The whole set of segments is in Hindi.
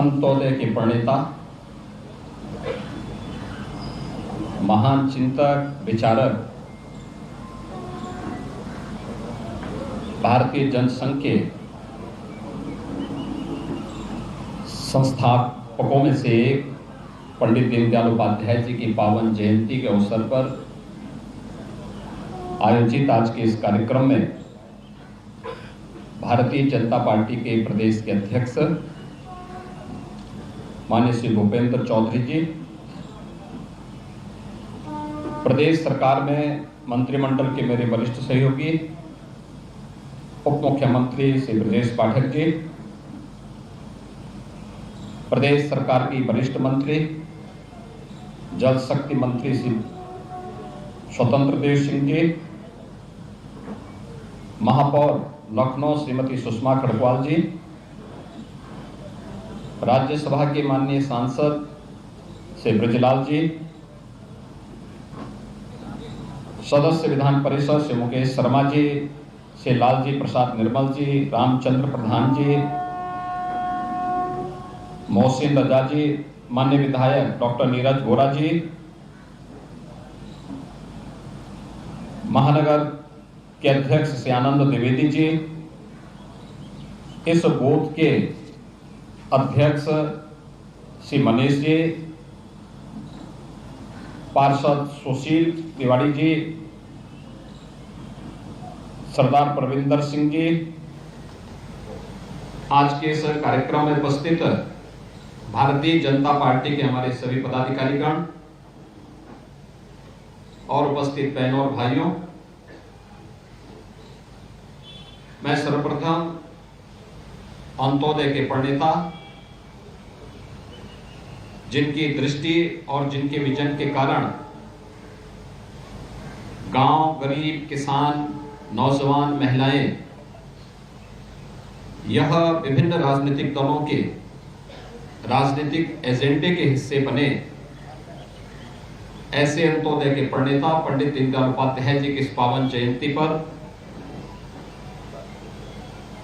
अंत्योदय के प्रणेता, महान चिंतक, विचारक, भारतीय जनसंघ के संस्थापकों में से एक पंडित दीनदयाल उपाध्याय जी की पावन जयंती के अवसर पर आयोजित आज के इस कार्यक्रम में भारतीय जनता पार्टी के प्रदेश के अध्यक्ष माननीय श्री भूपेंद्र चौधरी जी, प्रदेश सरकार में मंत्रिमंडल के मेरे वरिष्ठ सहयोगी उप मुख्यमंत्री श्री ब्रजेश पाठक जी, प्रदेश सरकार की वरिष्ठ मंत्री जल शक्ति मंत्री श्री स्वतंत्र देव सिंह जी, महापौर लखनऊ श्रीमती सुषमा खड़गवाल जी, राज्यसभा के माननीय सांसद श्री ब्रजलाल जी, सदस्य विधान परिषद श्री मुकेश शर्मा जी, श्री लालजी प्रसाद निर्मल जी, रामचंद्र प्रधान जी, मोहसिन रजा जी, माननीय विधायक डॉक्टर नीरज वोरा जी, महानगर के अध्यक्ष श्री आनंद द्विवेदी जी, इस बूथ के अध्यक्ष श्री मनीष जी, पार्षद सुशील तिवारी जी, सरदार प्रविंदर सिंह जी, आज के इस कार्यक्रम में उपस्थित भारतीय जनता पार्टी के हमारे सभी पदाधिकारीगण और उपस्थित बहनों और भाइयों, मैं सर्वप्रथम अंत्योदय के प्रणेता, जिनकी दृष्टि और जिनके विजन के कारण गांव, गरीब, किसान, नौजवान, महिलाएं, यह विभिन्न राजनीतिक दलों के राजनीतिक एजेंडे के हिस्से बने, ऐसे अंत्योदय के प्रणेता पंडित दीनदयाल उपाध्याय जी की इस पावन जयंती पर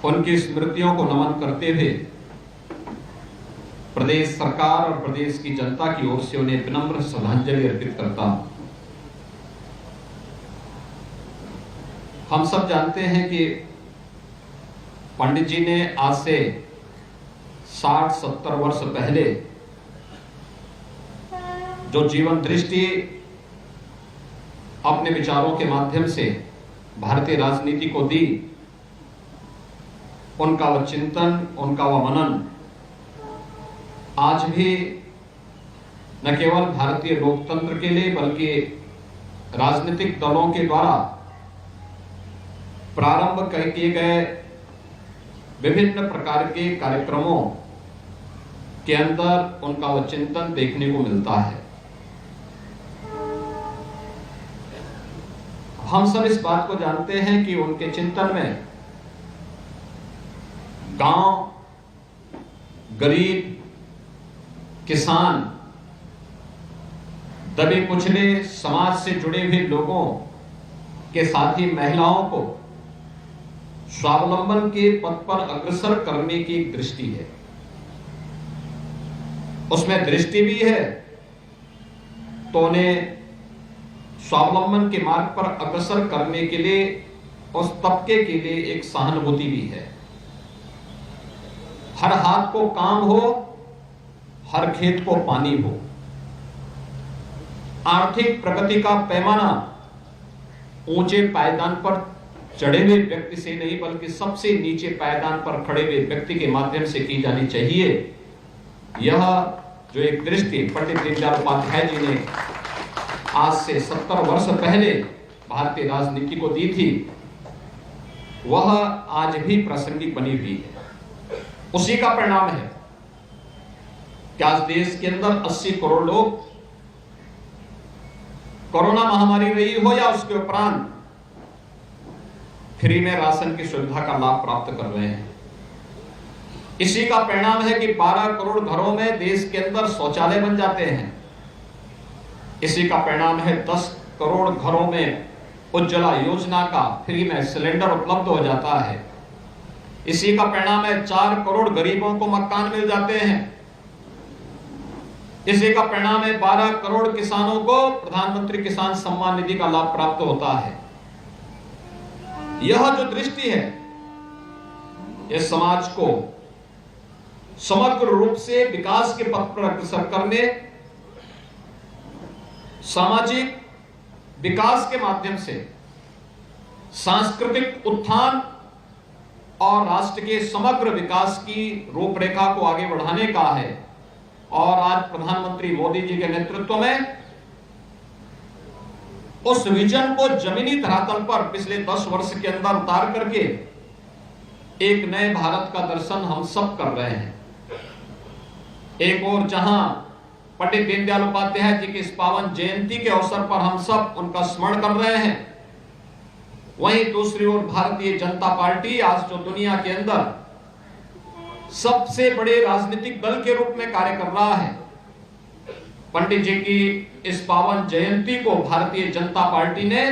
उनकी स्मृतियों को नमन करते हुए प्रदेश सरकार और प्रदेश की जनता की ओर से उन्हें विनम्र श्रद्धांजलि अर्पित करता हूं। हम सब जानते हैं कि पंडित जी ने आज से 60-70 वर्ष पहले जो जीवन दृष्टि अपने विचारों के माध्यम से भारतीय राजनीति को दी, उनका वह चिंतन, उनका वह मनन आज भी न केवल भारतीय लोकतंत्र के लिए बल्कि राजनीतिक दलों के द्वारा प्रारंभ किए गए विभिन्न प्रकार के कार्यक्रमों के अंदर उनका वह चिंतन देखने को मिलता है। हम सब इस बात को जानते हैं कि उनके चिंतन में गांव, गरीब, किसान, दबे कुचले समाज से जुड़े हुए लोगों के साथ ही महिलाओं को स्वावलंबन के पथ पर अग्रसर करने की एक दृष्टि है। उसमें दृष्टि भी है तो उन्हें स्वावलंबन के मार्ग पर अग्रसर करने के लिए उस तबके के लिए एक सहानुभूति भी है। हर हाथ को काम हो, हर खेत को पानी हो। आर्थिक प्रगति का पैमाना ऊंचे पायदान पर चढ़े हुए व्यक्ति से नहीं बल्कि सबसे नीचे पायदान पर खड़े हुए व्यक्ति के माध्यम से की जानी चाहिए। यह जो एक दृष्टि पंडित दीनदयाल उपाध्याय जी ने आज से 70 वर्ष पहले भारतीय राजनीति को दी थी, वह आज भी प्रासंगिक बनी हुई है। उसी का परिणाम है कि आज देश के अंदर 80 करोड़ लोग कोरोना महामारी रही हो या उसके उपरांत फ्री में राशन की सुविधा का लाभ प्राप्त कर रहे हैं। इसी का परिणाम है कि 12 करोड़ घरों में देश के अंदर शौचालय बन जाते हैं। इसी का परिणाम है 10 करोड़ घरों में उज्ज्वला योजना का फ्री में सिलेंडर उपलब्ध हो जाता है। इसी का परिणाम है 4 करोड़ गरीबों को मकान मिल जाते हैं। इसी का परिणाम है 12 करोड़ किसानों को प्रधानमंत्री किसान सम्मान निधि का लाभ प्राप्त होता है। यह जो दृष्टि है, यह समाज को समग्र रूप से विकास के पथ पर अग्रसर करने, सामाजिक विकास के माध्यम से सांस्कृतिक उत्थान और राष्ट्र के समग्र विकास की रूपरेखा को आगे बढ़ाने का है। और आज प्रधानमंत्री मोदी जी के नेतृत्व में उस विजन को जमीनी धरातल पर पिछले 10 वर्ष के अंदर उतार करके एक नए भारत का दर्शन हम सब कर रहे हैं। एक और जहां पंडित दीनदयाल उपाध्याय जी की इस पावन जयंती के अवसर पर हम सब उनका स्मरण कर रहे हैं, वहीं दूसरी ओर भारतीय जनता पार्टी आज जो दुनिया के अंदर सबसे बड़े राजनीतिक दल के रूप में कार्य कर रहा है, पंडित जी की इस पावन जयंती को भारतीय जनता पार्टी ने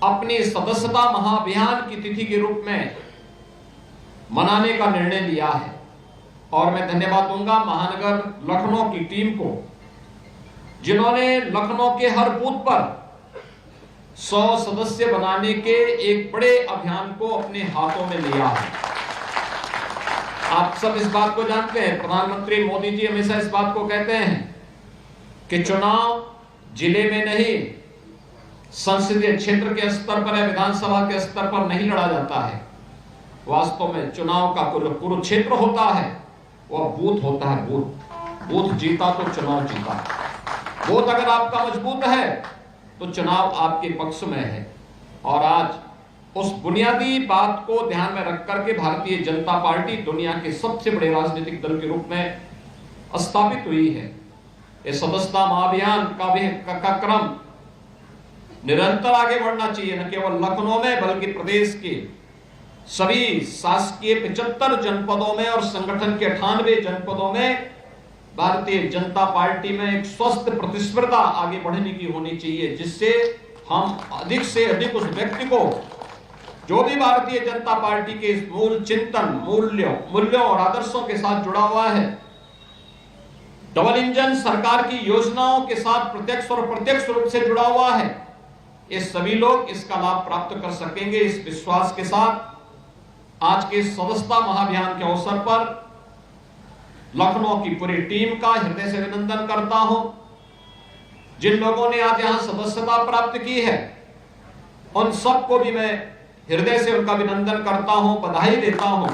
अपनी सदस्यता महाअभियान की तिथि के रूप में मनाने का निर्णय लिया है। और मैं धन्यवाद दूंगा महानगर लखनऊ की टीम को, जिन्होंने लखनऊ के हर बूथ पर 100 सदस्य बनाने के एक बड़े अभियान को अपने हाथों में लिया है। आप सब इस बात को जानते हैं, प्रधानमंत्री मोदी जी हमेशा इस बात को कहते हैं कि चुनाव जिले में नहीं, संसदीय क्षेत्र के स्तर पर या विधानसभा के स्तर पर नहीं लड़ा जाता है। वास्तव में चुनाव का कुरुक्षेत्र होता है, वह बूथ होता है। बूथ जीता तो चुनाव जीता। बूथ अगर आपका मजबूत है तो चुनाव आपके पक्ष में है। और आज उस बुनियादी बात को ध्यान में रख करके भारतीय जनता पार्टी दुनिया के सबसे बड़े राजनीतिक दल के रूप में स्थापित हुई है। इस सदस्यता महाअभियान का क्रम निरंतर आगे बढ़ना चाहिए, न केवल लखनऊ में बल्कि प्रदेश के सभी शासकीय 75 जनपदों में और संगठन के 98 जनपदों में भारतीय जनता पार्टी में एक स्वस्थ प्रतिस्पर्धा आगे बढ़ने की होनी चाहिए, जिससे हम अधिक से अधिक उस व्यक्ति को जो भी भारतीय जनता पार्टी के इस मूल चिंतन, मूल्यों और आदर्शों के साथ जुड़ा हुआ है, डबल इंजन सरकार की योजनाओं के साथ प्रत्यक्ष और अप्रत्यक्ष रूप से जुड़ा हुआ है, ये सभी लोग इसका लाभ प्राप्त कर सकेंगे। इस विश्वास के साथ आज के सदस्यता महाअभियान के अवसर पर लखनऊ की पूरी टीम का हृदय से अभिनंदन करता हूं। जिन लोगों ने आज यहां सदस्यता प्राप्त की है, उन सबको भी मैं हृदय से उनका अभिनंदन करता हूं, बधाई देता हूं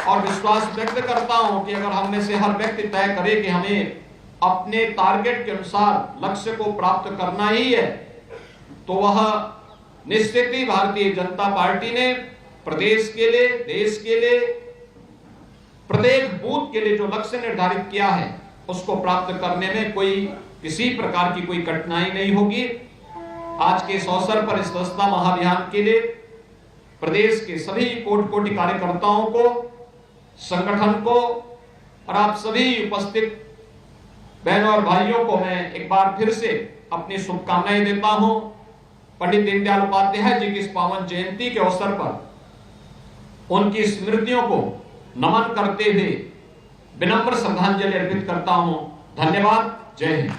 और विश्वास व्यक्त करता हूं कि अगर हम में से हर व्यक्ति तय करे कि हमें अपने टारगेट के अनुसार लक्ष्य को प्राप्त करना ही है, तो वह निश्चित ही भारतीय जनता पार्टी ने प्रदेश के लिए, देश के लिए, प्रत्येक बूथ के लिए जो लक्ष्य निर्धारित किया है उसको प्राप्त करने में किसी प्रकार की कोई कठिनाई नहीं होगी। आज के इस अवसर पर इस सदस्यता महाअभियान के लिए प्रदेश के सभी कोटि कार्यकर्ताओं को, संगठन को और आप सभी उपस्थित बहनों और भाइयों को मैं एक बार फिर से अपनी शुभकामनाएं देता हूं। पंडित दीनदयाल उपाध्याय जी की इस पावन जयंती के अवसर पर उनकी स्मृतियों को नमन करते हुए विनम्र श्रद्धांजलि अर्पित करता हूं। धन्यवाद। जय हिंद।